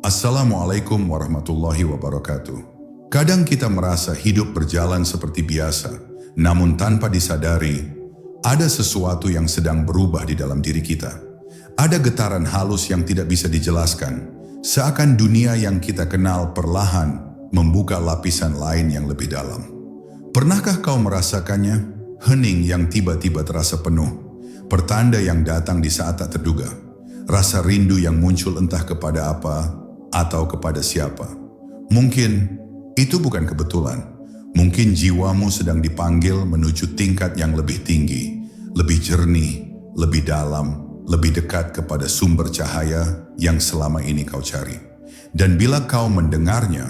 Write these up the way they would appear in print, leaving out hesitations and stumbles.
Assalamualaikum warahmatullahi wabarakatuh. Kadang kita merasa hidup berjalan seperti biasa, namun tanpa disadari, ada sesuatu yang sedang berubah di dalam diri kita. Ada getaran halus yang tidak bisa dijelaskan, seakan dunia yang kita kenal perlahan membuka lapisan lain yang lebih dalam. Pernahkah kau merasakannya? Hening yang tiba-tiba terasa penuh, pertanda yang datang di saat tak terduga, rasa rindu yang muncul entah kepada apa atau kepada siapa. Mungkin itu bukan kebetulan. Mungkin jiwamu sedang dipanggil menuju tingkat yang lebih tinggi, lebih jernih, lebih dalam, lebih dekat kepada sumber cahaya yang selama ini kau cari. Dan bila kau mendengarnya,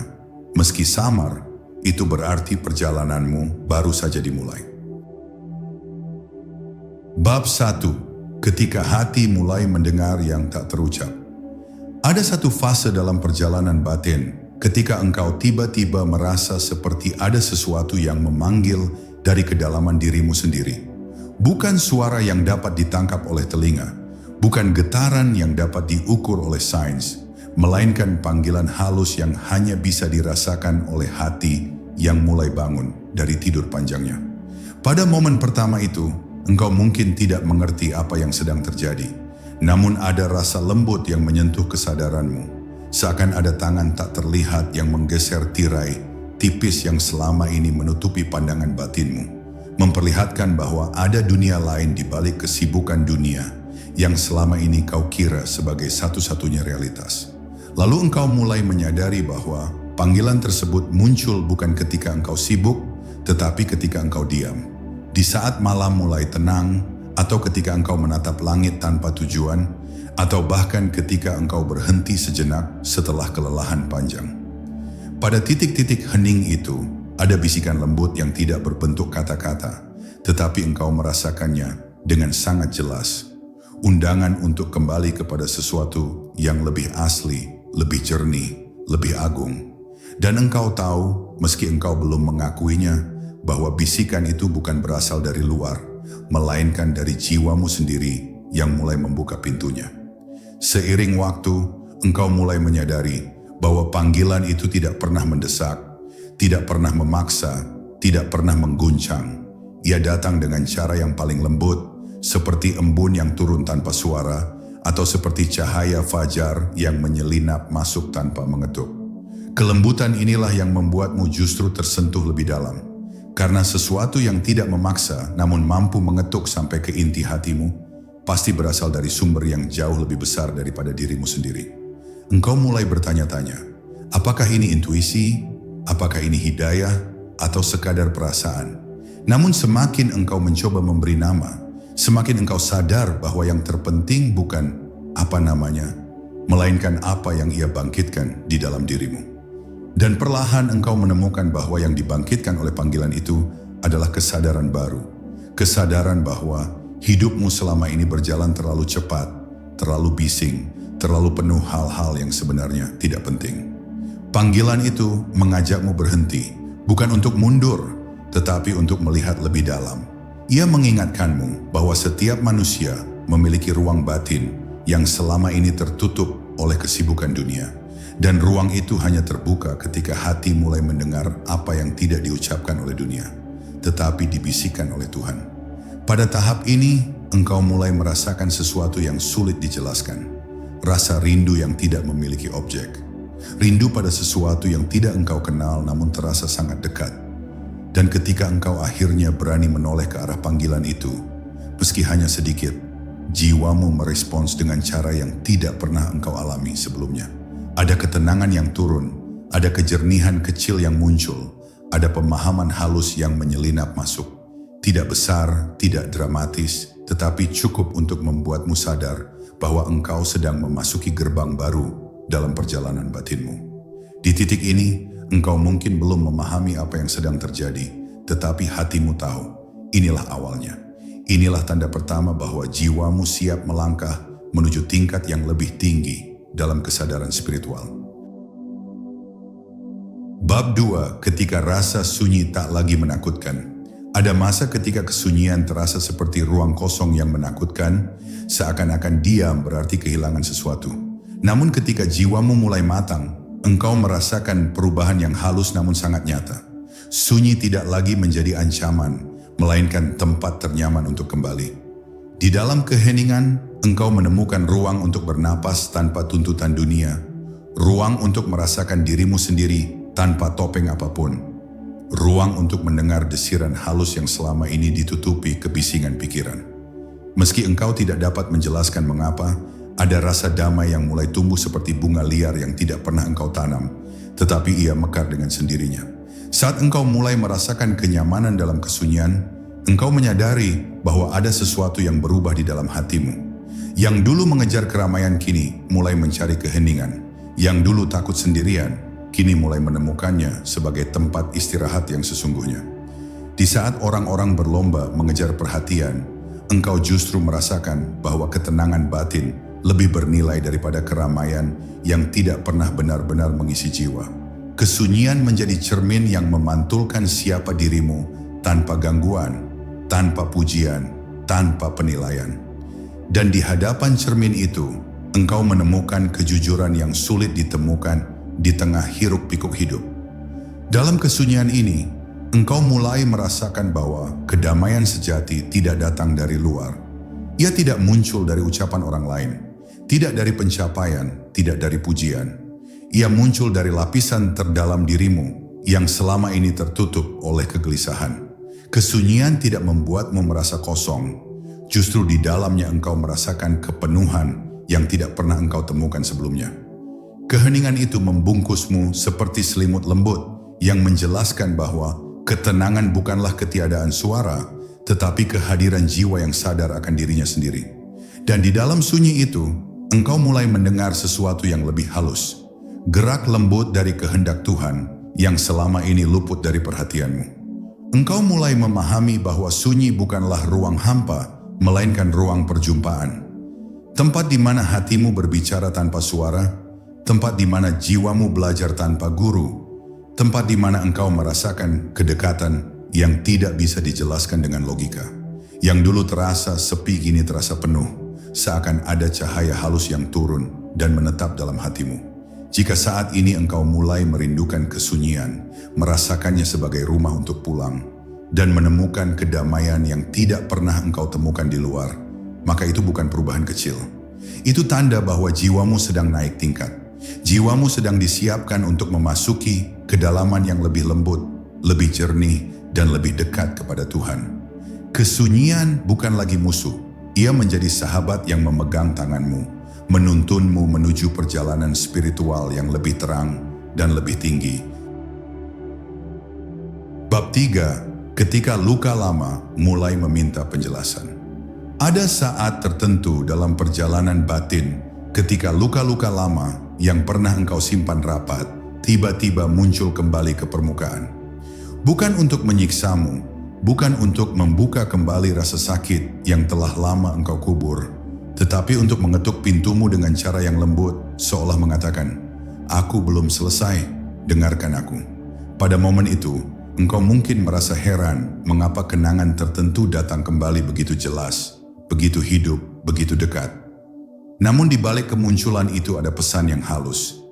meski samar, itu berarti perjalananmu baru saja dimulai. Bab 1. Ketika hati mulai mendengar yang tak terucap. Ada satu fase dalam perjalanan batin ketika engkau tiba-tiba merasa seperti ada sesuatu yang memanggil dari kedalaman dirimu sendiri. Bukan suara yang dapat ditangkap oleh telinga, bukan getaran yang dapat diukur oleh sains, melainkan panggilan halus yang hanya bisa dirasakan oleh hati yang mulai bangun dari tidur panjangnya. Pada momen pertama itu, engkau mungkin tidak mengerti apa yang sedang terjadi, namun ada rasa lembut yang menyentuh kesadaranmu, seakan ada tangan tak terlihat yang menggeser tirai tipis yang selama ini menutupi pandangan batinmu, memperlihatkan bahwa ada dunia lain di balik kesibukan dunia yang selama ini kau kira sebagai satu-satunya realitas. Lalu engkau mulai menyadari bahwa panggilan tersebut muncul bukan ketika engkau sibuk, tetapi ketika engkau diam. Di saat malam mulai tenang, atau ketika engkau menatap langit tanpa tujuan, atau bahkan ketika engkau berhenti sejenak setelah kelelahan panjang. Pada titik-titik hening itu, ada bisikan lembut yang tidak berbentuk kata-kata, tetapi engkau merasakannya dengan sangat jelas. Undangan untuk kembali kepada sesuatu yang lebih asli, lebih jernih, lebih agung. Dan engkau tahu, meski engkau belum mengakuinya, bahwa bisikan itu bukan berasal dari luar, melainkan dari jiwamu sendiri yang mulai membuka pintunya. Seiring waktu, engkau mulai menyadari bahwa panggilan itu tidak pernah mendesak, tidak pernah memaksa, tidak pernah mengguncang. Ia datang dengan cara yang paling lembut, seperti embun yang turun tanpa suara, atau seperti cahaya fajar yang menyelinap masuk tanpa mengetuk. Kelembutan inilah yang membuatmu justru tersentuh lebih dalam. Karena sesuatu yang tidak memaksa namun mampu mengetuk sampai ke inti hatimu, pasti berasal dari sumber yang jauh lebih besar daripada dirimu sendiri. Engkau mulai bertanya-tanya, apakah ini intuisi, apakah ini hidayah, atau sekadar perasaan? Namun semakin engkau mencoba memberi nama, semakin engkau sadar bahwa yang terpenting bukan apa namanya, melainkan apa yang ia bangkitkan di dalam dirimu. Dan perlahan engkau menemukan bahwa yang dibangkitkan oleh panggilan itu adalah kesadaran baru. Kesadaran bahwa hidupmu selama ini berjalan terlalu cepat, terlalu bising, terlalu penuh hal-hal yang sebenarnya tidak penting. Panggilan itu mengajakmu berhenti, bukan untuk mundur, tetapi untuk melihat lebih dalam. Ia mengingatkanmu bahwa setiap manusia memiliki ruang batin yang selama ini tertutup oleh kesibukan dunia. Dan ruang itu hanya terbuka ketika hati mulai mendengar apa yang tidak diucapkan oleh dunia, tetapi dibisikkan oleh Tuhan. Pada tahap ini, engkau mulai merasakan sesuatu yang sulit dijelaskan. Rasa rindu yang tidak memiliki objek. Rindu pada sesuatu yang tidak engkau kenal namun terasa sangat dekat. Dan ketika engkau akhirnya berani menoleh ke arah panggilan itu, meski hanya sedikit, jiwamu merespons dengan cara yang tidak pernah engkau alami sebelumnya. Ada ketenangan yang turun, ada kejernihan kecil yang muncul, ada pemahaman halus yang menyelinap masuk. Tidak besar, tidak dramatis, tetapi cukup untuk membuatmu sadar bahwa engkau sedang memasuki gerbang baru dalam perjalanan batinmu. Di titik ini, engkau mungkin belum memahami apa yang sedang terjadi, tetapi hatimu tahu, inilah awalnya. Inilah tanda pertama bahwa jiwamu siap melangkah menuju tingkat yang lebih tinggi dalam kesadaran spiritual. Bab 2. Ketika rasa sunyi tak lagi menakutkan. Ada masa ketika kesunyian terasa seperti ruang kosong yang menakutkan, seakan-akan diam berarti kehilangan sesuatu. Namun ketika jiwamu mulai matang, engkau merasakan perubahan yang halus namun sangat nyata. Sunyi tidak lagi menjadi ancaman, melainkan tempat ternyaman untuk kembali. Di dalam keheningan, engkau menemukan ruang untuk bernapas tanpa tuntutan dunia, ruang untuk merasakan dirimu sendiri tanpa topeng apapun, ruang untuk mendengar desiran halus yang selama ini ditutupi kebisingan pikiran. Meski engkau tidak dapat menjelaskan mengapa, ada rasa damai yang mulai tumbuh seperti bunga liar yang tidak pernah engkau tanam, tetapi ia mekar dengan sendirinya. Saat engkau mulai merasakan kenyamanan dalam kesunyian, engkau menyadari bahwa ada sesuatu yang berubah di dalam hatimu. Yang dulu mengejar keramaian kini mulai mencari keheningan. Yang dulu takut sendirian, kini mulai menemukannya sebagai tempat istirahat yang sesungguhnya. Di saat orang-orang berlomba mengejar perhatian, engkau justru merasakan bahwa ketenangan batin lebih bernilai daripada keramaian yang tidak pernah benar-benar mengisi jiwa. Kesunyian menjadi cermin yang memantulkan siapa dirimu tanpa gangguan, tanpa pujian, tanpa penilaian. Dan di hadapan cermin itu, engkau menemukan kejujuran yang sulit ditemukan di tengah hiruk-pikuk hidup. Dalam kesunyian ini, engkau mulai merasakan bahwa kedamaian sejati tidak datang dari luar. Ia tidak muncul dari ucapan orang lain, tidak dari pencapaian, tidak dari pujian. Ia muncul dari lapisan terdalam dirimu yang selama ini tertutup oleh kegelisahan. Kesunyian tidak membuatmu merasa kosong, justru di dalamnya engkau merasakan kepenuhan yang tidak pernah engkau temukan sebelumnya. Keheningan itu membungkusmu seperti selimut lembut yang menjelaskan bahwa ketenangan bukanlah ketiadaan suara, tetapi kehadiran jiwa yang sadar akan dirinya sendiri. Dan di dalam sunyi itu, engkau mulai mendengar sesuatu yang lebih halus. Gerak lembut dari kehendak Tuhan yang selama ini luput dari perhatianmu. Engkau mulai memahami bahwa sunyi bukanlah ruang hampa, melainkan ruang perjumpaan. Tempat di mana hatimu berbicara tanpa suara, tempat di mana jiwamu belajar tanpa guru, tempat di mana engkau merasakan kedekatan yang tidak bisa dijelaskan dengan logika. Yang dulu terasa sepi kini terasa penuh, seakan ada cahaya halus yang turun dan menetap dalam hatimu. Jika saat ini engkau mulai merindukan kesunyian, merasakannya sebagai rumah untuk pulang, dan menemukan kedamaian yang tidak pernah engkau temukan di luar, maka itu bukan perubahan kecil. Itu tanda bahwa jiwamu sedang naik tingkat. Jiwamu sedang disiapkan untuk memasuki kedalaman yang lebih lembut, lebih jernih, dan lebih dekat kepada Tuhan. Kesunyian bukan lagi musuh, ia menjadi sahabat yang memegang tanganmu, menuntunmu menuju perjalanan spiritual yang lebih terang dan lebih tinggi. Bab 3. Ketika luka lama mulai meminta penjelasan. Ada saat tertentu dalam perjalanan batin ketika luka-luka lama yang pernah engkau simpan rapat tiba-tiba muncul kembali ke permukaan. Bukan untuk menyiksamu, bukan untuk membuka kembali rasa sakit yang telah lama engkau kubur, tetapi untuk mengetuk pintumu dengan cara yang lembut, seolah mengatakan, "Aku belum selesai, dengarkan aku." Pada momen itu, engkau mungkin merasa heran mengapa kenangan tertentu datang kembali begitu jelas, begitu hidup, begitu dekat. Namun di balik kemunculan itu ada pesan yang halus.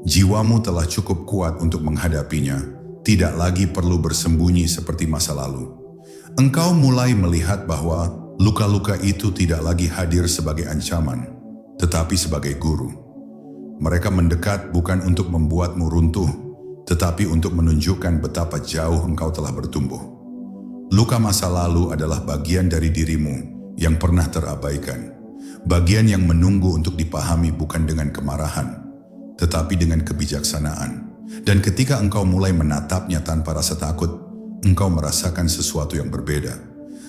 Jiwamu telah cukup kuat untuk menghadapinya, tidak lagi perlu bersembunyi seperti masa lalu. Engkau mulai melihat bahwa luka-luka itu tidak lagi hadir sebagai ancaman, tetapi sebagai guru. Mereka mendekat bukan untuk membuatmu runtuh, tetapi untuk menunjukkan betapa jauh engkau telah bertumbuh. Luka masa lalu adalah bagian dari dirimu yang pernah terabaikan. Bagian yang menunggu untuk dipahami bukan dengan kemarahan, tetapi dengan kebijaksanaan. Dan ketika engkau mulai menatapnya tanpa rasa takut, engkau merasakan sesuatu yang berbeda.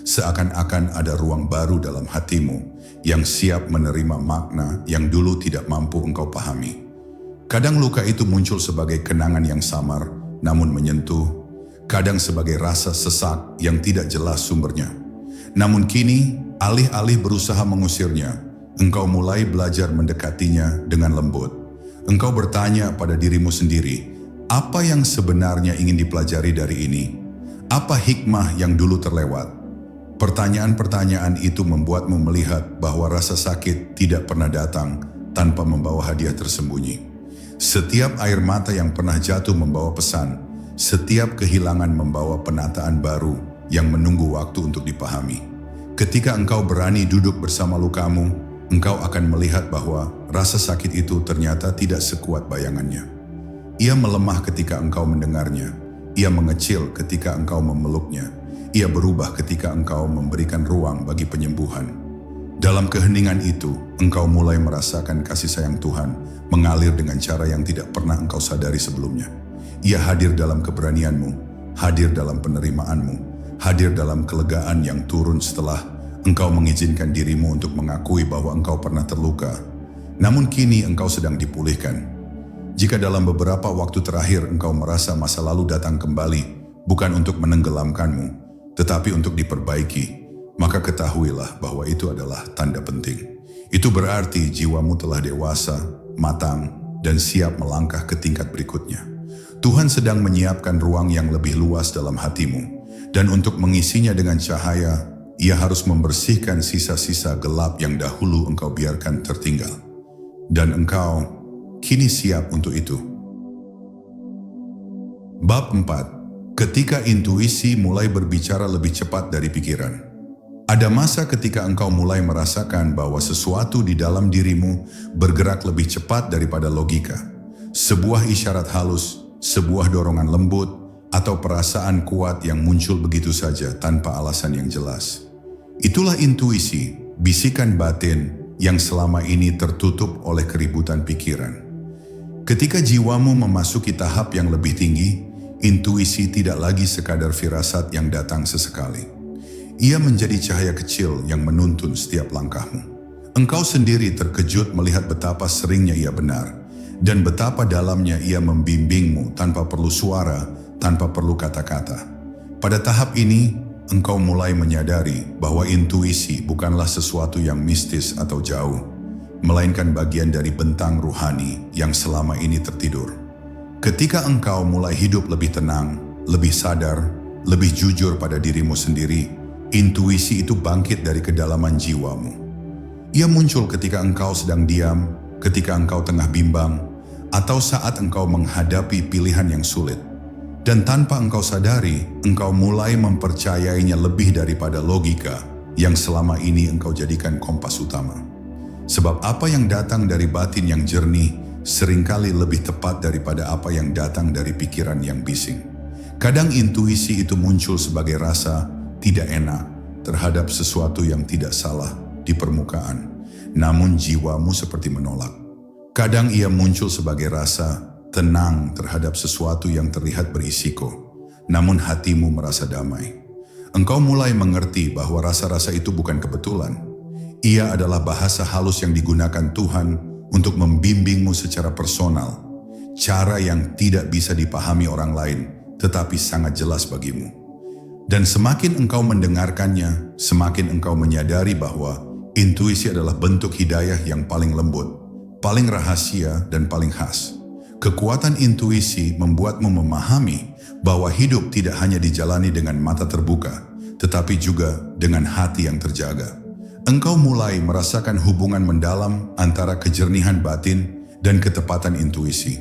Seakan-akan ada ruang baru dalam hatimu yang siap menerima makna yang dulu tidak mampu engkau pahami. Kadang luka itu muncul sebagai kenangan yang samar namun menyentuh, kadang sebagai rasa sesak yang tidak jelas sumbernya. Namun kini, alih-alih berusaha mengusirnya, engkau mulai belajar mendekatinya dengan lembut. Engkau bertanya pada dirimu sendiri, apa yang sebenarnya ingin dipelajari dari ini? Apa hikmah yang dulu terlewat? Pertanyaan-pertanyaan itu membuatmu melihat bahwa rasa sakit tidak pernah datang tanpa membawa hadiah tersembunyi. Setiap air mata yang pernah jatuh membawa pesan, setiap kehilangan membawa penataan baru yang menunggu waktu untuk dipahami. Ketika engkau berani duduk bersama lukamu, engkau akan melihat bahwa rasa sakit itu ternyata tidak sekuat bayangannya. Ia melemah ketika engkau mendengarnya, ia mengecil ketika engkau memeluknya, ia berubah ketika engkau memberikan ruang bagi penyembuhan. Dalam keheningan itu, engkau mulai merasakan kasih sayang Tuhan mengalir dengan cara yang tidak pernah engkau sadari sebelumnya. Ia hadir dalam keberanianmu, hadir dalam penerimaanmu, hadir dalam kelegaan yang turun setelah engkau mengizinkan dirimu untuk mengakui bahwa engkau pernah terluka. Namun kini engkau sedang dipulihkan. Jika dalam beberapa waktu terakhir engkau merasa masa lalu datang kembali, bukan untuk menenggelamkanmu, tetapi untuk diperbaiki, maka ketahuilah bahwa itu adalah tanda penting. Itu berarti jiwamu telah dewasa, matang, dan siap melangkah ke tingkat berikutnya. Tuhan sedang menyiapkan ruang yang lebih luas dalam hatimu, dan untuk mengisinya dengan cahaya, Ia harus membersihkan sisa-sisa gelap yang dahulu engkau biarkan tertinggal. Dan engkau kini siap untuk itu. Bab 4. Ketika intuisi mulai berbicara lebih cepat dari pikiran. Ada masa ketika engkau mulai merasakan bahwa sesuatu di dalam dirimu bergerak lebih cepat daripada logika. Sebuah isyarat halus, sebuah dorongan lembut, atau perasaan kuat yang muncul begitu saja tanpa alasan yang jelas. Itulah intuisi, bisikan batin yang selama ini tertutup oleh keributan pikiran. Ketika jiwamu memasuki tahap yang lebih tinggi, intuisi tidak lagi sekadar firasat yang datang sesekali. Ia menjadi cahaya kecil yang menuntun setiap langkahmu. Engkau sendiri terkejut melihat betapa seringnya ia benar, dan betapa dalamnya ia membimbingmu tanpa perlu suara, tanpa perlu kata-kata. Pada tahap ini, engkau mulai menyadari bahwa intuisi bukanlah sesuatu yang mistis atau jauh, melainkan bagian dari bentang ruhani yang selama ini tertidur. Ketika engkau mulai hidup lebih tenang, lebih sadar, lebih jujur pada dirimu sendiri, intuisi itu bangkit dari kedalaman jiwamu. Ia muncul ketika engkau sedang diam, ketika engkau tengah bimbang, atau saat engkau menghadapi pilihan yang sulit. Dan tanpa engkau sadari, engkau mulai mempercayainya lebih daripada logika yang selama ini engkau jadikan kompas utama. Sebab apa yang datang dari batin yang jernih seringkali lebih tepat daripada apa yang datang dari pikiran yang bising. Kadang intuisi itu muncul sebagai rasa tidak enak terhadap sesuatu yang tidak salah di permukaan, namun jiwamu seperti menolak. Kadang ia muncul sebagai rasa tenang terhadap sesuatu yang terlihat berisiko, namun hatimu merasa damai. Engkau mulai mengerti bahwa rasa-rasa itu bukan kebetulan. Ia adalah bahasa halus yang digunakan Tuhan untuk membimbingmu secara personal, cara yang tidak bisa dipahami orang lain, tetapi sangat jelas bagimu. Dan semakin engkau mendengarkannya, semakin engkau menyadari bahwa intuisi adalah bentuk hidayah yang paling lembut, paling rahasia, dan paling khas. Kekuatan intuisi membuatmu memahami bahwa hidup tidak hanya dijalani dengan mata terbuka, tetapi juga dengan hati yang terjaga. Engkau mulai merasakan hubungan mendalam antara kejernihan batin dan ketepatan intuisi.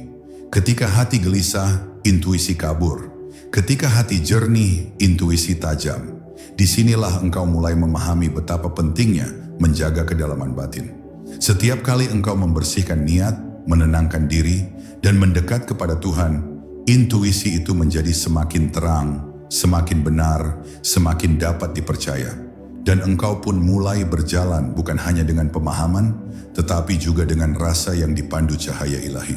Ketika hati gelisah, intuisi kabur. Ketika hati jernih, intuisi tajam. Disinilah engkau mulai memahami betapa pentingnya menjaga kedalaman batin. Setiap kali engkau membersihkan niat, menenangkan diri, dan mendekat kepada Tuhan, intuisi itu menjadi semakin terang, semakin benar, semakin dapat dipercaya. Dan engkau pun mulai berjalan bukan hanya dengan pemahaman, tetapi juga dengan rasa yang dipandu cahaya ilahi.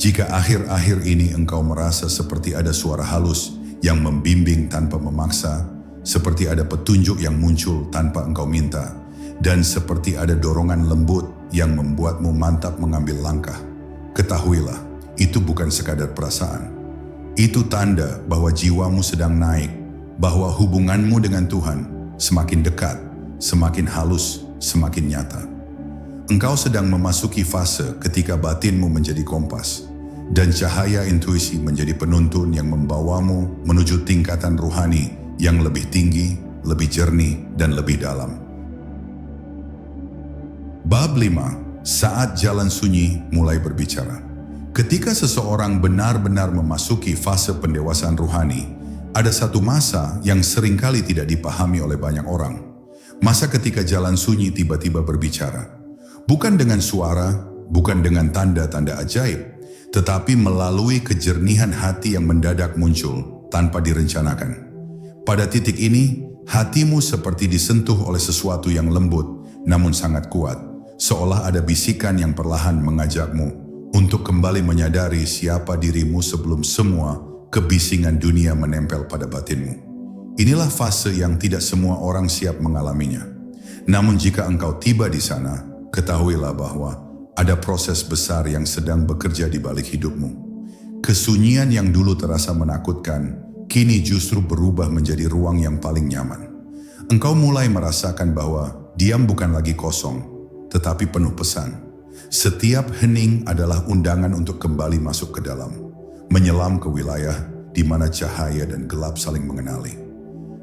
Jika akhir-akhir ini engkau merasa seperti ada suara halus yang membimbing tanpa memaksa, seperti ada petunjuk yang muncul tanpa engkau minta, dan seperti ada dorongan lembut yang membuatmu mantap mengambil langkah, ketahuilah, itu bukan sekadar perasaan. Itu tanda bahwa jiwamu sedang naik, bahwa hubunganmu dengan Tuhan semakin dekat, semakin halus, semakin nyata. Engkau sedang memasuki fase ketika batinmu menjadi kompas, dan cahaya intuisi menjadi penuntun yang membawamu menuju tingkatan ruhani yang lebih tinggi, lebih jernih, dan lebih dalam. Bab 5. saat jalan sunyi mulai berbicara. Ketika seseorang benar-benar memasuki fase pendewasaan rohani, ada satu masa yang seringkali tidak dipahami oleh banyak orang. Masa ketika jalan sunyi tiba-tiba berbicara. Bukan dengan suara, bukan dengan tanda-tanda ajaib, tetapi melalui kejernihan hati yang mendadak muncul tanpa direncanakan. Pada titik ini, hatimu seperti disentuh oleh sesuatu yang lembut namun sangat kuat, seolah ada bisikan yang perlahan mengajakmu untuk kembali menyadari siapa dirimu sebelum semua kebisingan dunia menempel pada batinmu. Inilah fase yang tidak semua orang siap mengalaminya. Namun jika engkau tiba di sana, ketahuilah bahwa ada proses besar yang sedang bekerja di balik hidupmu. Kesunyian yang dulu terasa menakutkan, kini justru berubah menjadi ruang yang paling nyaman. Engkau mulai merasakan bahwa diam bukan lagi kosong, tetapi penuh pesan. Setiap hening adalah undangan untuk kembali masuk ke dalam, menyelam ke wilayah di mana cahaya dan gelap saling mengenali.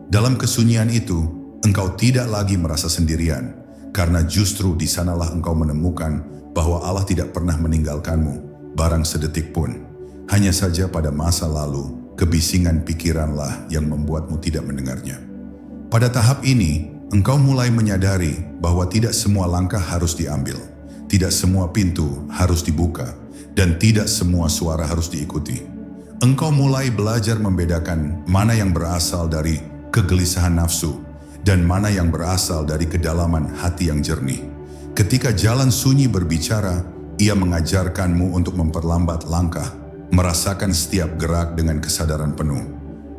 Dalam kesunyian itu, engkau tidak lagi merasa sendirian, karena justru di sanalah engkau menemukan bahwa Allah tidak pernah meninggalkanmu, barang sedetik pun. Hanya saja pada masa lalu, kebisingan pikiranlah yang membuatmu tidak mendengarnya. Pada tahap ini, engkau mulai menyadari bahwa tidak semua langkah harus diambil, tidak semua pintu harus dibuka, dan tidak semua suara harus diikuti. Engkau mulai belajar membedakan mana yang berasal dari kegelisahan nafsu dan mana yang berasal dari kedalaman hati yang jernih. Ketika jalan sunyi berbicara, ia mengajarkanmu untuk memperlambat langkah, merasakan setiap gerak dengan kesadaran penuh,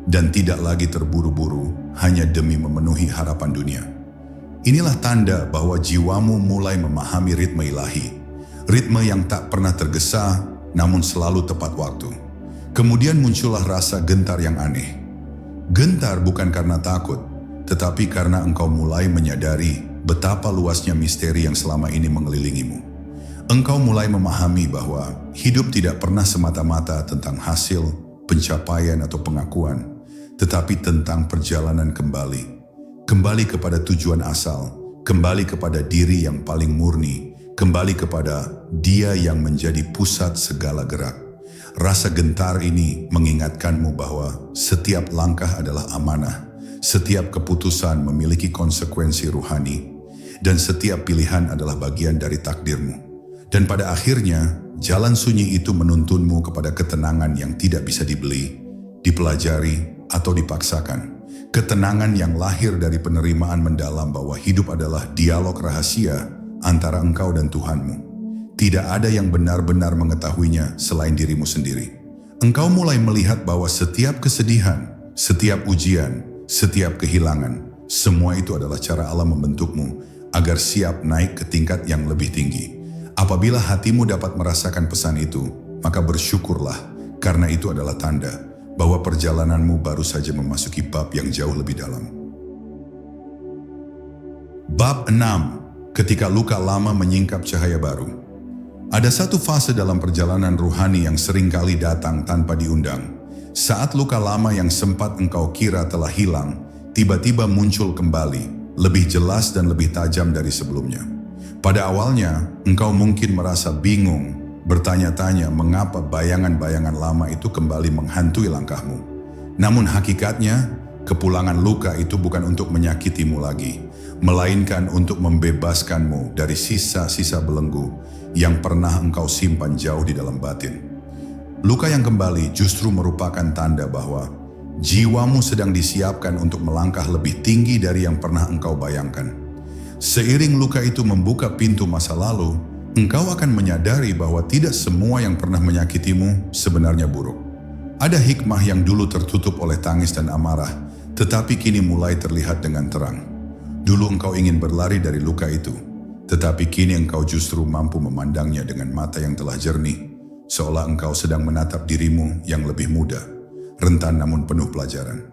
dan tidak lagi terburu-buru hanya demi memenuhi harapan dunia. Inilah tanda bahwa jiwamu mulai memahami ritme ilahi, ritme yang tak pernah tergesa namun selalu tepat waktu. Kemudian muncullah rasa gentar yang aneh. Gentar bukan karena takut, tetapi karena engkau mulai menyadari betapa luasnya misteri yang selama ini mengelilingimu. Engkau mulai memahami bahwa hidup tidak pernah semata-mata tentang hasil, pencapaian atau pengakuan, tetapi tentang perjalanan kembali. Kembali kepada tujuan asal, kembali kepada diri yang paling murni, kembali kepada Dia yang menjadi pusat segala gerak. Rasa gentar ini mengingatkanmu bahwa setiap langkah adalah amanah, setiap keputusan memiliki konsekuensi ruhani, dan setiap pilihan adalah bagian dari takdirmu. Dan pada akhirnya, jalan sunyi itu menuntunmu kepada ketenangan yang tidak bisa dibeli, dipelajari, atau dipaksakan. Ketenangan yang lahir dari penerimaan mendalam bahwa hidup adalah dialog rahasia antara engkau dan Tuhanmu. Tidak ada yang benar-benar mengetahuinya selain dirimu sendiri. Engkau mulai melihat bahwa setiap kesedihan, setiap ujian, setiap kehilangan, semua itu adalah cara Allah membentukmu agar siap naik ke tingkat yang lebih tinggi. Apabila hatimu dapat merasakan pesan itu, maka bersyukurlah, karena itu adalah tanda bahwa perjalananmu baru saja memasuki bab yang jauh lebih dalam. Bab 6. Ketika luka lama menyingkap cahaya baru. Ada satu fase dalam perjalanan ruhani yang seringkali datang tanpa diundang. Saat luka lama yang sempat engkau kira telah hilang, tiba-tiba muncul kembali, lebih jelas dan lebih tajam dari sebelumnya. Pada awalnya, engkau mungkin merasa bingung, bertanya-tanya mengapa bayangan-bayangan lama itu kembali menghantui langkahmu. Namun hakikatnya, kepulangan luka itu bukan untuk menyakitimu lagi, melainkan untuk membebaskanmu dari sisa-sisa belenggu yang pernah engkau simpan jauh di dalam batin. Luka yang kembali justru merupakan tanda bahwa jiwamu sedang disiapkan untuk melangkah lebih tinggi dari yang pernah engkau bayangkan. Seiring luka itu membuka pintu masa lalu, engkau akan menyadari bahwa tidak semua yang pernah menyakitimu sebenarnya buruk. Ada hikmah yang dulu tertutup oleh tangis dan amarah, tetapi kini mulai terlihat dengan terang. Dulu engkau ingin berlari dari luka itu, tetapi kini engkau justru mampu memandangnya dengan mata yang telah jernih, seolah engkau sedang menatap dirimu yang lebih muda, rentan namun penuh pelajaran.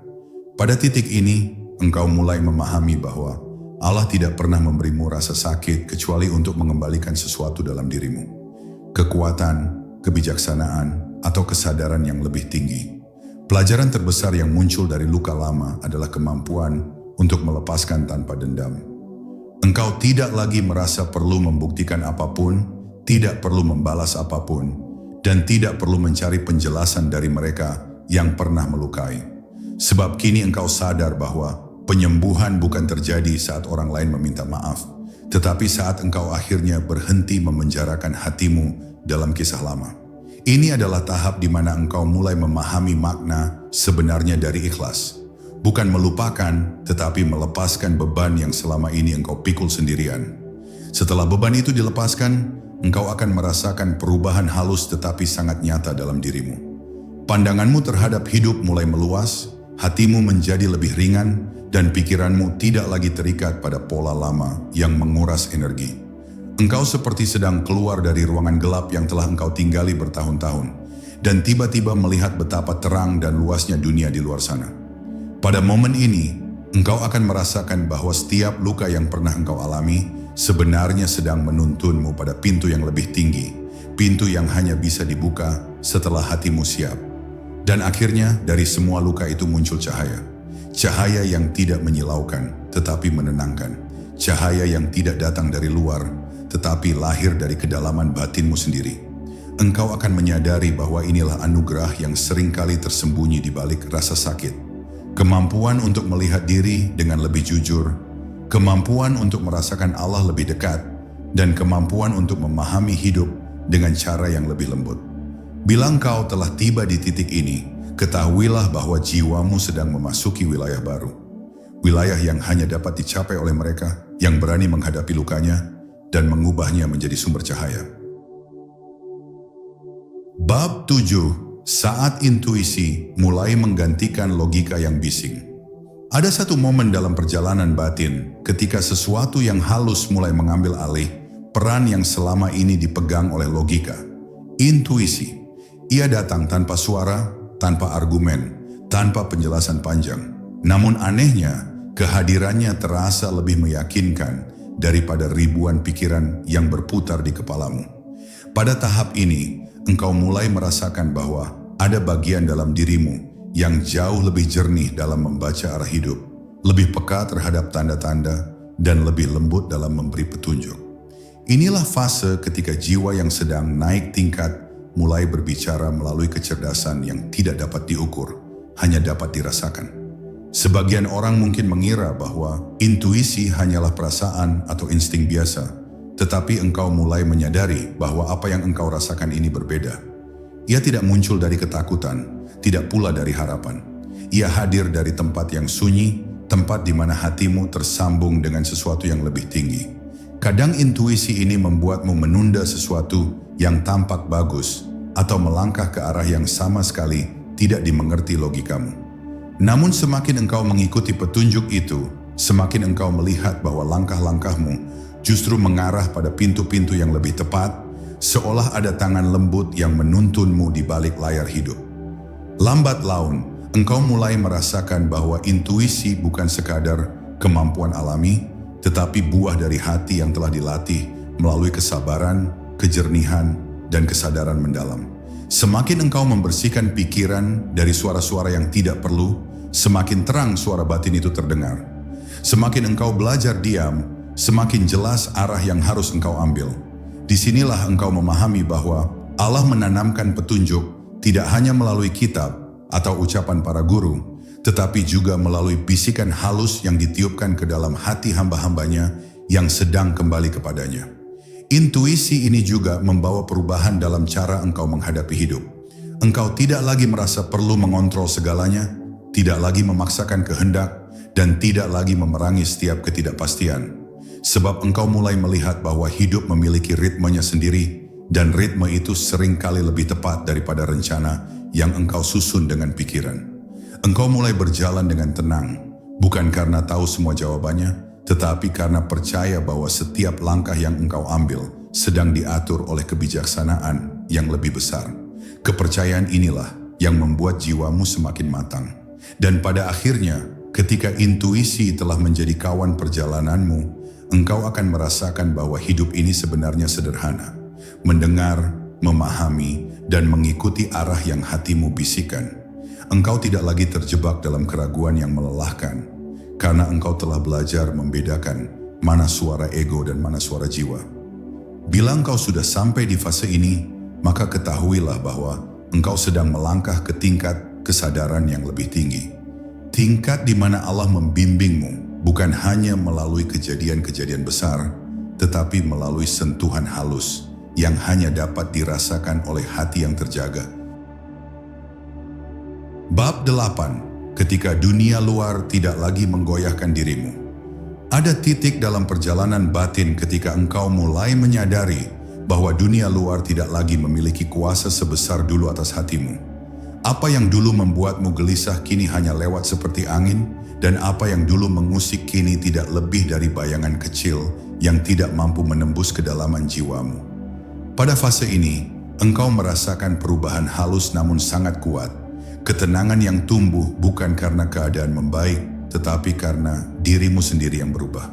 Pada titik ini, engkau mulai memahami bahwa Allah tidak pernah memberimu rasa sakit kecuali untuk mengembalikan sesuatu dalam dirimu. Kekuatan, kebijaksanaan, atau kesadaran yang lebih tinggi. Pelajaran terbesar yang muncul dari luka lama adalah kemampuan untuk melepaskan tanpa dendam. Engkau tidak lagi merasa perlu membuktikan apapun, tidak perlu membalas apapun, dan tidak perlu mencari penjelasan dari mereka yang pernah melukai. Sebab kini engkau sadar bahwa penyembuhan bukan terjadi saat orang lain meminta maaf, tetapi saat engkau akhirnya berhenti memenjarakan hatimu dalam kisah lama. Ini adalah tahap di mana engkau mulai memahami makna sebenarnya dari ikhlas. Bukan melupakan, tetapi melepaskan beban yang selama ini engkau pikul sendirian. Setelah beban itu dilepaskan, engkau akan merasakan perubahan halus tetapi sangat nyata dalam dirimu. Pandanganmu terhadap hidup mulai meluas, hatimu menjadi lebih ringan, dan pikiranmu tidak lagi terikat pada pola lama yang menguras energi. Engkau seperti sedang keluar dari ruangan gelap yang telah engkau tinggali bertahun-tahun, dan tiba-tiba melihat betapa terang dan luasnya dunia di luar sana. Pada momen ini, engkau akan merasakan bahwa setiap luka yang pernah engkau alami sebenarnya sedang menuntunmu pada pintu yang lebih tinggi, pintu yang hanya bisa dibuka setelah hatimu siap. Dan akhirnya dari semua luka itu muncul cahaya. Cahaya yang tidak menyilaukan, tetapi menenangkan. Cahaya yang tidak datang dari luar, tetapi lahir dari kedalaman batinmu sendiri. Engkau akan menyadari bahwa inilah anugerah yang seringkali tersembunyi di balik rasa sakit. Kemampuan untuk melihat diri dengan lebih jujur, kemampuan untuk merasakan Allah lebih dekat, dan kemampuan untuk memahami hidup dengan cara yang lebih lembut. Bila engkau telah tiba di titik ini, ketahuilah bahwa jiwamu sedang memasuki wilayah baru. Wilayah yang hanya dapat dicapai oleh mereka yang berani menghadapi lukanya dan mengubahnya menjadi sumber cahaya. Bab 7. Saat intuisi mulai menggantikan logika yang bising. Ada satu momen dalam perjalanan batin ketika sesuatu yang halus mulai mengambil alih peran yang selama ini dipegang oleh logika. Intuisi. Ia datang tanpa suara, tanpa argumen, tanpa penjelasan panjang. Namun anehnya, kehadirannya terasa lebih meyakinkan daripada ribuan pikiran yang berputar di kepalamu. Pada tahap ini, engkau mulai merasakan bahwa ada bagian dalam dirimu yang jauh lebih jernih dalam membaca arah hidup, lebih peka terhadap tanda-tanda, dan lebih lembut dalam memberi petunjuk. Inilah fase ketika jiwa yang sedang naik tingkat mulai berbicara melalui kecerdasan yang tidak dapat diukur, hanya dapat dirasakan. Sebagian orang mungkin mengira bahwa intuisi hanyalah perasaan atau insting biasa, tetapi engkau mulai menyadari bahwa apa yang engkau rasakan ini berbeda. Ia tidak muncul dari ketakutan, tidak pula dari harapan. Ia hadir dari tempat yang sunyi, tempat di mana hatimu tersambung dengan sesuatu yang lebih tinggi. Kadang intuisi ini membuatmu menunda sesuatu yang tampak bagus atau melangkah ke arah yang sama sekali tidak dimengerti logikamu. Namun semakin engkau mengikuti petunjuk itu, semakin engkau melihat bahwa langkah-langkahmu justru mengarah pada pintu-pintu yang lebih tepat, seolah ada tangan lembut yang menuntunmu di balik layar hidup. Lambat laun, engkau mulai merasakan bahwa intuisi bukan sekadar kemampuan alami, tetapi buah dari hati yang telah dilatih melalui kesabaran, kejernihan, dan kesadaran mendalam. Semakin engkau membersihkan pikiran dari suara-suara yang tidak perlu, semakin terang suara batin itu terdengar. Semakin engkau belajar diam, semakin jelas arah yang harus engkau ambil. Disinilah engkau memahami bahwa Allah menanamkan petunjuk tidak hanya melalui kitab atau ucapan para guru, tetapi juga melalui bisikan halus yang ditiupkan ke dalam hati hamba-hambanya yang sedang kembali kepadanya. Intuisi ini juga membawa perubahan dalam cara engkau menghadapi hidup. Engkau tidak lagi merasa perlu mengontrol segalanya, tidak lagi memaksakan kehendak, dan tidak lagi memerangi setiap ketidakpastian. Sebab engkau mulai melihat bahwa hidup memiliki ritmenya sendiri, dan ritme itu seringkali lebih tepat daripada rencana yang engkau susun dengan pikiran. Engkau mulai berjalan dengan tenang, bukan karena tahu semua jawabannya, tetapi karena percaya bahwa setiap langkah yang engkau ambil sedang diatur oleh kebijaksanaan yang lebih besar. Kepercayaan inilah yang membuat jiwamu semakin matang. Dan pada akhirnya, ketika intuisi telah menjadi kawan perjalananmu, engkau akan merasakan bahwa hidup ini sebenarnya sederhana. Mendengar, memahami, dan mengikuti arah yang hatimu bisikan. Engkau tidak lagi terjebak dalam keraguan yang melelahkan, karena engkau telah belajar membedakan mana suara ego dan mana suara jiwa. Bila engkau sudah sampai di fase ini, maka ketahuilah bahwa engkau sedang melangkah ke tingkat kesadaran yang lebih tinggi. Tingkat di mana Allah membimbingmu bukan hanya melalui kejadian-kejadian besar, tetapi melalui sentuhan halus yang hanya dapat dirasakan oleh hati yang terjaga. Bab 8. Ketika dunia luar tidak lagi menggoyahkan dirimu. Ada titik dalam perjalanan batin ketika engkau mulai menyadari bahwa dunia luar tidak lagi memiliki kuasa sebesar dulu atas hatimu. Apa yang dulu membuatmu gelisah kini hanya lewat seperti angin, dan apa yang dulu mengusik kini tidak lebih dari bayangan kecil yang tidak mampu menembus kedalaman jiwamu. Pada fase ini, engkau merasakan perubahan halus namun sangat kuat. Ketenangan yang tumbuh bukan karena keadaan membaik, tetapi karena dirimu sendiri yang berubah.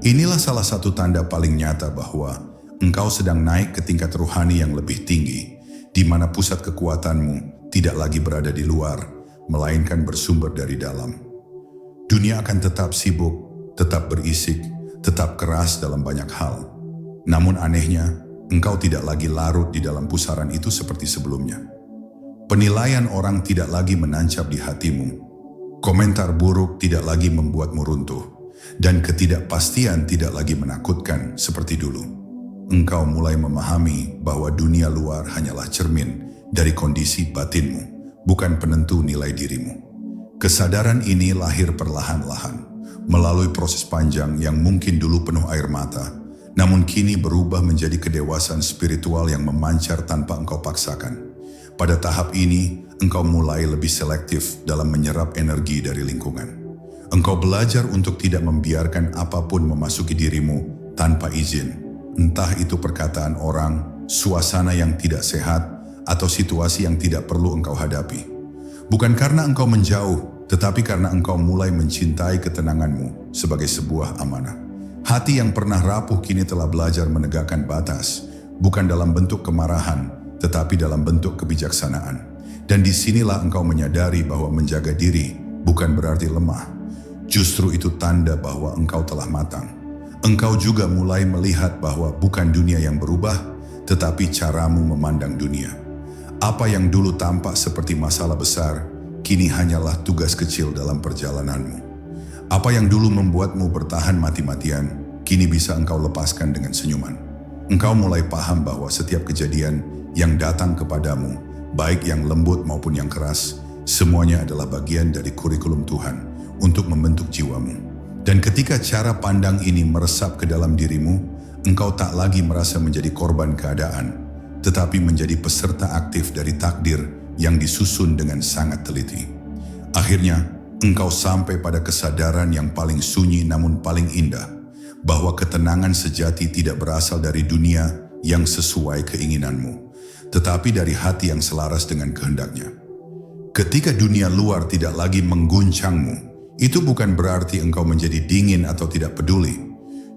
Inilah salah satu tanda paling nyata bahwa engkau sedang naik ke tingkat rohani yang lebih tinggi, di mana pusat kekuatanmu tidak lagi berada di luar, melainkan bersumber dari dalam. Dunia akan tetap sibuk, tetap berisik, tetap keras dalam banyak hal. Namun anehnya, engkau tidak lagi larut di dalam pusaran itu seperti sebelumnya. Penilaian orang tidak lagi menancap di hatimu. Komentar buruk tidak lagi membuatmu runtuh, dan ketidakpastian tidak lagi menakutkan seperti dulu. Engkau mulai memahami bahwa dunia luar hanyalah cermin dari kondisi batinmu, bukan penentu nilai dirimu. Kesadaran ini lahir perlahan-lahan, melalui proses panjang yang mungkin dulu penuh air mata, namun kini berubah menjadi kedewasaan spiritual yang memancar tanpa engkau paksakan. Pada tahap ini, engkau mulai lebih selektif dalam menyerap energi dari lingkungan. Engkau belajar untuk tidak membiarkan apapun memasuki dirimu tanpa izin, entah itu perkataan orang, suasana yang tidak sehat, atau situasi yang tidak perlu engkau hadapi. Bukan karena engkau menjauh, tetapi karena engkau mulai mencintai ketenanganmu sebagai sebuah amanah. Hati yang pernah rapuh kini telah belajar menegakkan batas, bukan dalam bentuk kemarahan, tetapi dalam bentuk kebijaksanaan. Dan disinilah engkau menyadari bahwa menjaga diri bukan berarti lemah. Justru itu tanda bahwa engkau telah matang. Engkau juga mulai melihat bahwa bukan dunia yang berubah, tetapi caramu memandang dunia. Apa yang dulu tampak seperti masalah besar, kini hanyalah tugas kecil dalam perjalananmu. Apa yang dulu membuatmu bertahan mati-matian, kini bisa engkau lepaskan dengan senyuman. Engkau mulai paham bahwa setiap kejadian yang datang kepadamu, baik yang lembut maupun yang keras, semuanya adalah bagian dari kurikulum Tuhan untuk membentuk jiwamu. Dan ketika cara pandang ini meresap ke dalam dirimu, engkau tak lagi merasa menjadi korban keadaan, tetapi menjadi peserta aktif dari takdir yang disusun dengan sangat teliti. Akhirnya, engkau sampai pada kesadaran yang paling sunyi namun paling indah, bahwa ketenangan sejati tidak berasal dari dunia yang sesuai keinginanmu, tetapi dari hati yang selaras dengan kehendaknya. Ketika dunia luar tidak lagi mengguncangmu, itu bukan berarti engkau menjadi dingin atau tidak peduli.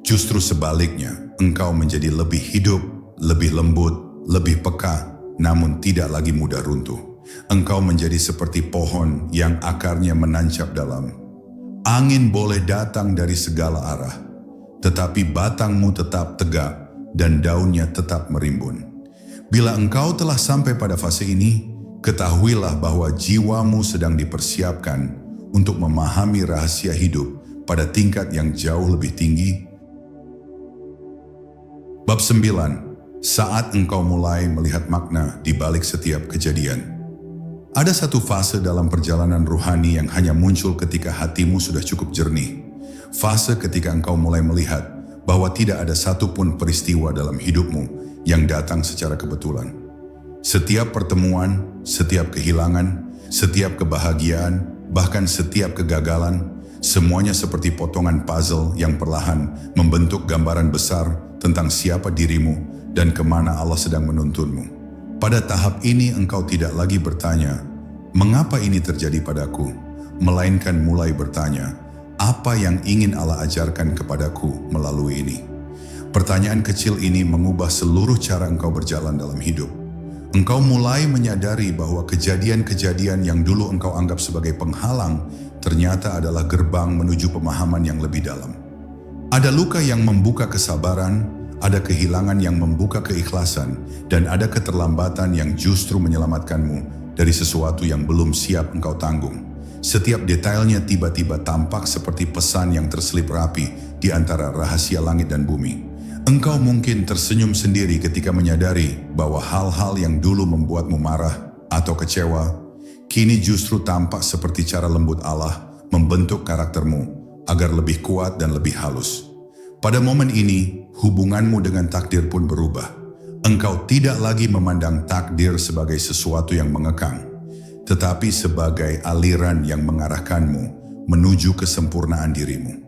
Justru sebaliknya, engkau menjadi lebih hidup, lebih lembut, lebih peka, namun tidak lagi mudah runtuh. Engkau menjadi seperti pohon yang akarnya menancap dalam. Angin boleh datang dari segala arah, tetapi batangmu tetap tegak dan daunnya tetap merimbun. Bila engkau telah sampai pada fase ini, ketahuilah bahwa jiwamu sedang dipersiapkan untuk memahami rahasia hidup pada tingkat yang jauh lebih tinggi. Bab 9. Saat engkau mulai melihat makna di balik setiap kejadian. Ada satu fase dalam perjalanan rohani yang hanya muncul ketika hatimu sudah cukup jernih. Fase ketika engkau mulai melihat bahwa tidak ada satupun peristiwa dalam hidupmu yang datang secara kebetulan. Setiap pertemuan, setiap kehilangan, setiap kebahagiaan, bahkan setiap kegagalan, semuanya seperti potongan puzzle yang perlahan membentuk gambaran besar tentang siapa dirimu dan kemana Allah sedang menuntunmu. Pada tahap ini engkau tidak lagi bertanya, mengapa ini terjadi padaku? Melainkan mulai bertanya, apa yang ingin Allah ajarkan kepadaku melalui ini? Pertanyaan kecil ini mengubah seluruh cara engkau berjalan dalam hidup. Engkau mulai menyadari bahwa kejadian-kejadian yang dulu engkau anggap sebagai penghalang, ternyata adalah gerbang menuju pemahaman yang lebih dalam. Ada luka yang membuka kesabaran, ada kehilangan yang membuka keikhlasan, dan ada keterlambatan yang justru menyelamatkanmu dari sesuatu yang belum siap engkau tanggung. Setiap detailnya tiba-tiba tampak seperti pesan yang terselip rapi di antara rahasia langit dan bumi. Engkau mungkin tersenyum sendiri ketika menyadari bahwa hal-hal yang dulu membuatmu marah atau kecewa, kini justru tampak seperti cara lembut Allah membentuk karaktermu agar lebih kuat dan lebih halus. Pada momen ini, hubunganmu dengan takdir pun berubah. Engkau tidak lagi memandang takdir sebagai sesuatu yang mengekang, tetapi sebagai aliran yang mengarahkanmu menuju kesempurnaan dirimu.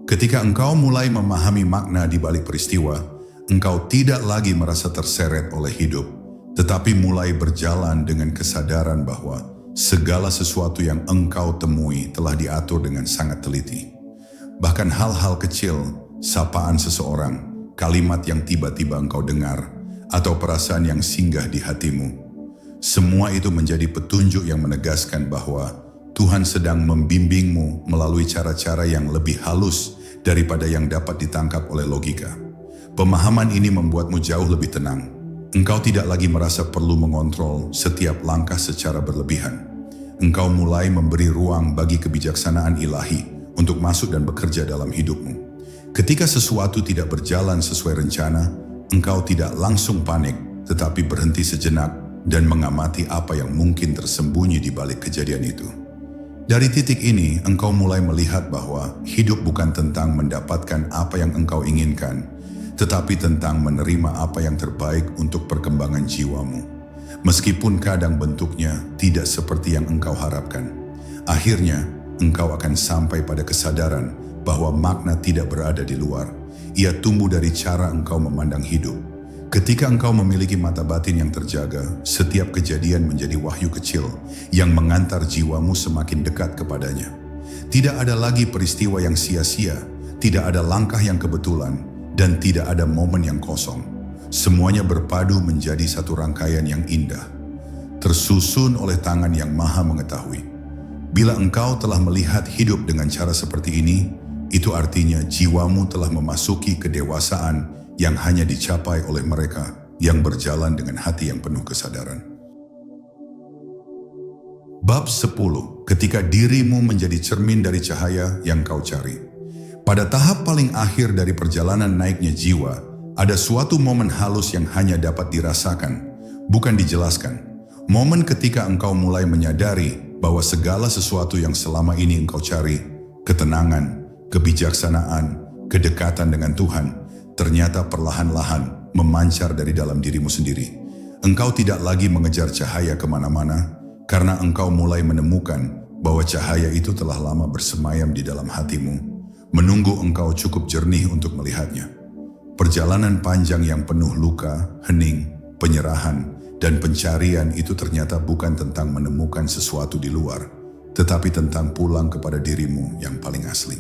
Ketika engkau mulai memahami makna di balik peristiwa, engkau tidak lagi merasa terseret oleh hidup, tetapi mulai berjalan dengan kesadaran bahwa segala sesuatu yang engkau temui telah diatur dengan sangat teliti. Bahkan hal-hal kecil, sapaan seseorang, kalimat yang tiba-tiba engkau dengar, atau perasaan yang singgah di hatimu, semua itu menjadi petunjuk yang menegaskan bahwa Tuhan sedang membimbingmu melalui cara-cara yang lebih halus daripada yang dapat ditangkap oleh logika. Pemahaman ini membuatmu jauh lebih tenang. Engkau tidak lagi merasa perlu mengontrol setiap langkah secara berlebihan. Engkau mulai memberi ruang bagi kebijaksanaan ilahi untuk masuk dan bekerja dalam hidupmu. Ketika sesuatu tidak berjalan sesuai rencana, engkau tidak langsung panik, tetapi berhenti sejenak dan mengamati apa yang mungkin tersembunyi di balik kejadian itu. Dari titik ini, engkau mulai melihat bahwa hidup bukan tentang mendapatkan apa yang engkau inginkan, tetapi tentang menerima apa yang terbaik untuk perkembangan jiwamu. Meskipun kadang bentuknya tidak seperti yang engkau harapkan, akhirnya engkau akan sampai pada kesadaran bahwa makna tidak berada di luar. Ia tumbuh dari cara engkau memandang hidup. Ketika engkau memiliki mata batin yang terjaga, setiap kejadian menjadi wahyu kecil yang mengantar jiwamu semakin dekat kepadanya. Tidak ada lagi peristiwa yang sia-sia, tidak ada langkah yang kebetulan, dan tidak ada momen yang kosong. Semuanya berpadu menjadi satu rangkaian yang indah, tersusun oleh tangan yang maha mengetahui. Bila engkau telah melihat hidup dengan cara seperti ini, itu artinya jiwamu telah memasuki kedewasaan yang hanya dicapai oleh mereka yang berjalan dengan hati yang penuh kesadaran. Bab 10. Ketika dirimu menjadi cermin dari cahaya yang kau cari. Pada tahap paling akhir dari perjalanan naiknya jiwa, ada suatu momen halus yang hanya dapat dirasakan, bukan dijelaskan. Momen ketika engkau mulai menyadari bahwa segala sesuatu yang selama ini engkau cari, ketenangan, kebijaksanaan, kedekatan dengan Tuhan, ternyata perlahan-lahan memancar dari dalam dirimu sendiri. Engkau tidak lagi mengejar cahaya kemana-mana, karena engkau mulai menemukan bahwa cahaya itu telah lama bersemayam di dalam hatimu, menunggu engkau cukup jernih untuk melihatnya. Perjalanan panjang yang penuh luka, hening, penyerahan, dan pencarian itu ternyata bukan tentang menemukan sesuatu di luar, tetapi tentang pulang kepada dirimu yang paling asli.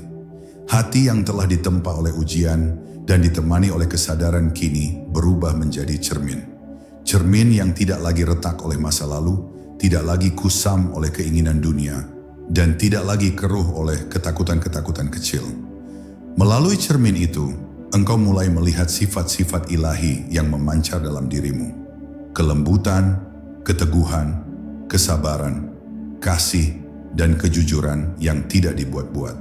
Hati yang telah ditempa oleh ujian dan ditemani oleh kesadaran kini berubah menjadi cermin. Cermin yang tidak lagi retak oleh masa lalu, tidak lagi kusam oleh keinginan dunia, dan tidak lagi keruh oleh ketakutan-ketakutan kecil. Melalui cermin itu, engkau mulai melihat sifat-sifat ilahi yang memancar dalam dirimu. Kelembutan, keteguhan, kesabaran, kasih, dan kejujuran yang tidak dibuat-buat.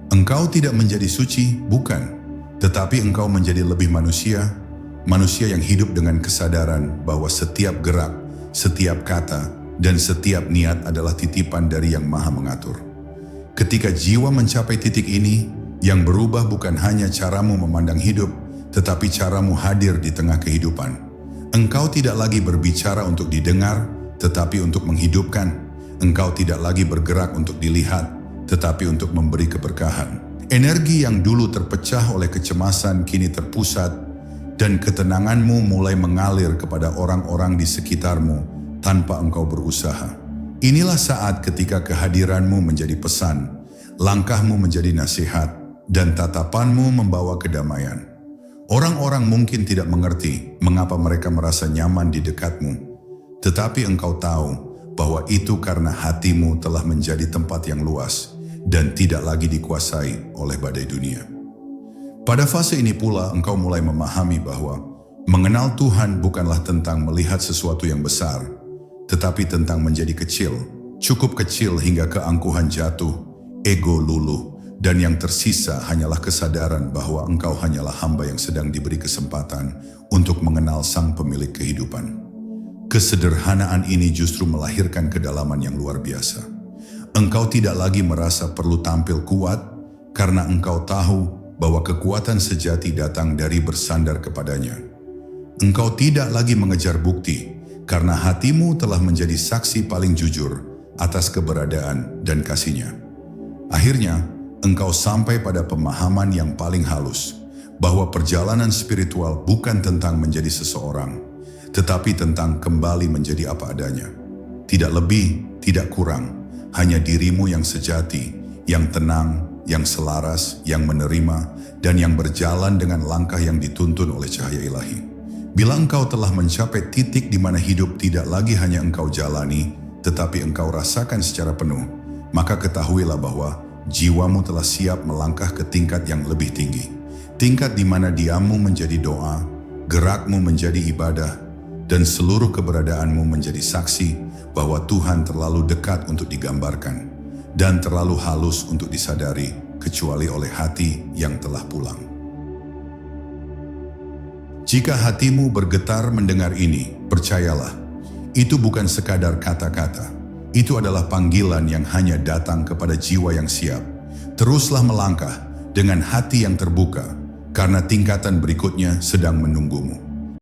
Engkau tidak menjadi suci, bukan, tetapi engkau menjadi lebih manusia, manusia yang hidup dengan kesadaran bahwa setiap gerak, setiap kata, dan setiap niat adalah titipan dari Yang Maha Mengatur. Ketika jiwa mencapai titik ini, yang berubah bukan hanya caramu memandang hidup, tetapi caramu hadir di tengah kehidupan. Engkau tidak lagi berbicara untuk didengar, tetapi untuk menghidupkan. Engkau tidak lagi bergerak untuk dilihat, tetapi untuk memberi keberkahan. Energi yang dulu terpecah oleh kecemasan kini terpusat, dan ketenanganmu mulai mengalir kepada orang-orang di sekitarmu tanpa engkau berusaha. Inilah saat ketika kehadiranmu menjadi pesan, langkahmu menjadi nasihat, dan tatapanmu membawa kedamaian. Orang-orang mungkin tidak mengerti mengapa mereka merasa nyaman di dekatmu, tetapi engkau tahu bahwa itu karena hatimu telah menjadi tempat yang luas dan tidak lagi dikuasai oleh badai dunia. Pada fase ini pula engkau mulai memahami bahwa mengenal Tuhan bukanlah tentang melihat sesuatu yang besar, tetapi tentang menjadi kecil, cukup kecil hingga keangkuhan jatuh, ego luluh, dan yang tersisa hanyalah kesadaran bahwa engkau hanyalah hamba yang sedang diberi kesempatan untuk mengenal Sang Pemilik kehidupan. Kesederhanaan ini justru melahirkan kedalaman yang luar biasa. Engkau tidak lagi merasa perlu tampil kuat karena engkau tahu bahwa kekuatan sejati datang dari bersandar kepadanya. Engkau tidak lagi mengejar bukti karena hatimu telah menjadi saksi paling jujur atas keberadaan dan kasih-Nya. Akhirnya, engkau sampai pada pemahaman yang paling halus bahwa perjalanan spiritual bukan tentang menjadi seseorang, tetapi tentang kembali menjadi apa adanya. Tidak lebih, tidak kurang, hanya dirimu yang sejati, yang tenang, yang selaras, yang menerima, dan yang berjalan dengan langkah yang dituntun oleh cahaya ilahi. Bila engkau telah mencapai titik di mana hidup tidak lagi hanya engkau jalani, tetapi engkau rasakan secara penuh, maka ketahuilah bahwa jiwamu telah siap melangkah ke tingkat yang lebih tinggi. Tingkat di mana diammu menjadi doa, gerakmu menjadi ibadah, dan seluruh keberadaanmu menjadi saksi bahwa Tuhan terlalu dekat untuk digambarkan dan terlalu halus untuk disadari, kecuali oleh hati yang telah pulang. Jika hatimu bergetar mendengar ini, percayalah, itu bukan sekadar kata-kata. Itu adalah panggilan yang hanya datang kepada jiwa yang siap. Teruslah melangkah dengan hati yang terbuka, karena tingkatan berikutnya sedang menunggumu.